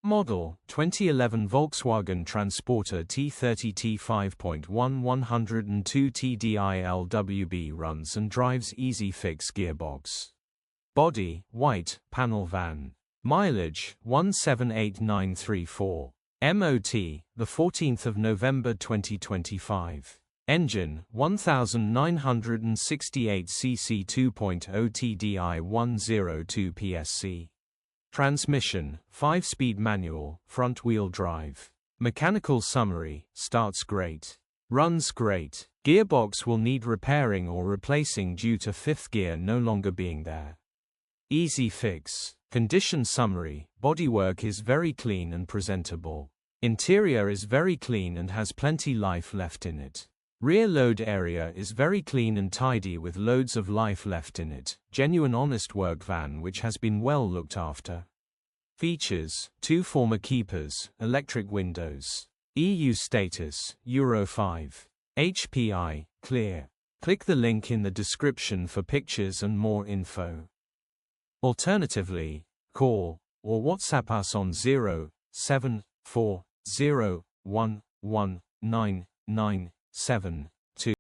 Model, 2011 Volkswagen Transporter T30 T5.1 102 Tdi Lwb runs and drives easy fix gearbox. Body, white, panel van. Mileage, 178934. MOT, the 14th of November 2025. Engine, 1968 cc 2.0 TDI 102 PSC. Transmission, 5-speed manual, front-wheel drive. Mechanical summary, starts great. Runs great. Gearbox will need repairing or replacing due to fifth gear no longer being there. Easy fix. Condition summary, bodywork is very clean and presentable. Interior is very clean and has plenty life left in it. Rear load area is very clean and tidy with loads of life left in it. Genuine honest work van which has been well looked after. Features, 2 former keepers, electric windows. EU status, Euro 5. HPI, clear. Click the link in the description for pictures and more info. Alternatively, call or WhatsApp us on 074011997.